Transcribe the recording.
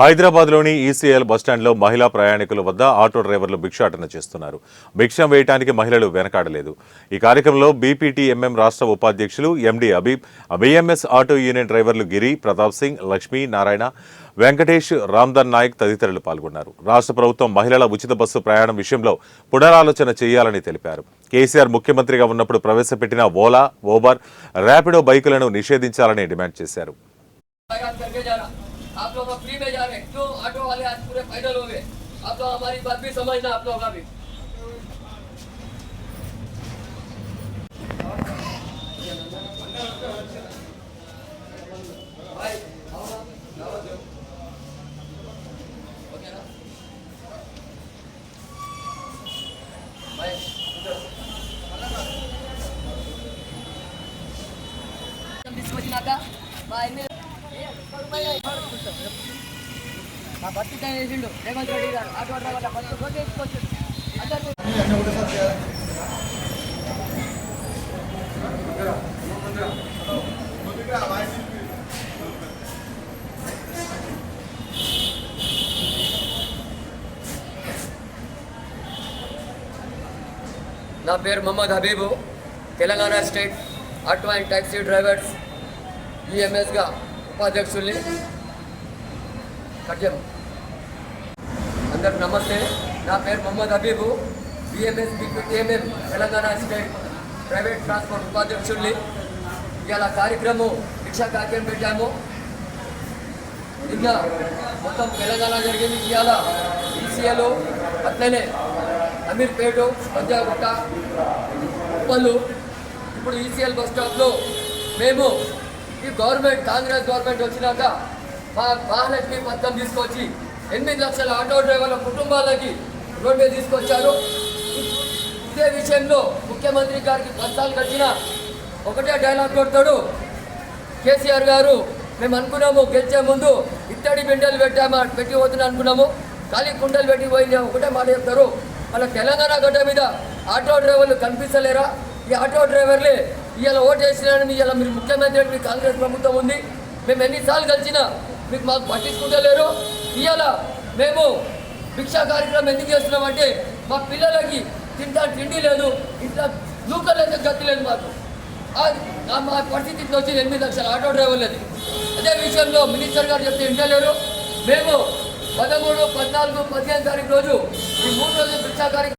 హైదరాబాద్లోని ఈసీఎల్ బస్టాండ్లో మహిళా ప్రయాణికుల వద్ద ఆటో డ్రైవర్లు భిక్షాటన చేస్తున్నారు. భిక్షం వేయడానికి మహిళలు వెనకాడలేదు. ఈ కార్యక్రమంలో బీపీటీఎంఎం రాష్ట్ర ఉపాధ్యక్షులు ఎండి అబీబ్, బీఎంఎస్ ఆటో యూనియన్ డ్రైవర్లు గిరి, ప్రతాప్ సింగ్, లక్ష్మీ నారాయణ, వెంకటేష్, రామ్దన్ నాయక్ తదితరులు పాల్గొన్నారు. రాష్ట్ర ప్రభుత్వం మహిళల ఉచిత బస్సు ప్రయాణం విషయంలో పునరాలోచన చేయాలని తెలిపారు. కేసీఆర్ ముఖ్యమంత్రిగా ఉన్నప్పుడు ప్రవేశపెట్టిన ఓలా, ఊబర్, ర్యాపిడో బైకులను నిషేధించాలని డిమాండ్ చేశారు. आप लोग फ्री में जा रहे हैं, क्यों ऑटो वाले आज पूरे पैदल हो गए? आप लोग हमारी बात भी समझना, आप लोग का भी భర్తీ చేసిండు రేవంత్ రెడ్డి గారు. ఆటో డ్రైవర్ల బస్సు పోతే తీసుకొచ్చిండు. నా పేరు Mohammed Habeeb, Telangana state auto and taxi drivers యూఎంఎస్గా ఉపాధ్యక్షుల్ని. కట్యం అందరికి నమస్తే. నా పేరు Mohammed Habeeb, BMS BPTMM Telangana state private transport ఉపాధ్యక్షుల్ని. ఇవాళ కార్యక్రమం భిక్షా కార్యక్రమం పెట్టాము. నిన్న మొత్తం తెలంగాణ జరిగింది. ఇవాళ ఈసీఎల్, అట్లనే అమీర్పేట, పంజాగుట్ట, ఉప్పల్లు. ఇప్పుడు ఈసీఎల్ బస్ స్టాప్లో మేము ఈ గవర్నమెంట్, కాంగ్రెస్ గవర్నమెంట్ వచ్చినాక మా మహాలక్ష్మి పథకం తీసుకొచ్చి 8 లక్షల ఆటో డ్రైవర్ల కుటుంబాలకి రోడ్ మీద తీసుకొచ్చారు. ఇదే విషయంలో ముఖ్యమంత్రి గారికి 10 సార్లు గడిచిన ఒకటే డైలాగ్ కొడతాడు కేసీఆర్ గారు. మేము అనుకున్నాము గెలిచే ముందు ఇత్తడి బిండెలు పెట్టి పోతున్నా అనుకున్నాము, ఖాళీ కుండలు పెట్టి పోయింది ఒకటే మాట చెప్తారు. మన తెలంగాణ గడ్డ మీద ఆటో డ్రైవర్లు కనిపిస్తలేరా? ఈ ఆటో డ్రైవర్లే ఇవాళ ఓటేసినారని ఇవాళ మీరు ముఖ్యమంత్రి, మీ కాంగ్రెస్ ప్రభుత్వం ఉంది. మేము ఎన్నిసార్లు కలిసినా మీకు మాకు పట్టించుకుంటలేరు. ఇవాళ మేము భిక్షా కార్యక్రమం ఎందుకు చేస్తున్నామంటే మా పిల్లలకి తింటా తిండి లేదు, ఇంట్లో నూకలేదు, గతి లేదు. మాకు మా పరిస్థితి వచ్చింది 8 లక్షల ఆటో డ్రైవర్లది. అదే విషయంలో మినిస్టర్ గారు చెప్తే వింటలేరు. మేము 13, 14, 15 తారీఖు రోజు ఈ 3 రోజులు భిక్షా కార్యక్రమం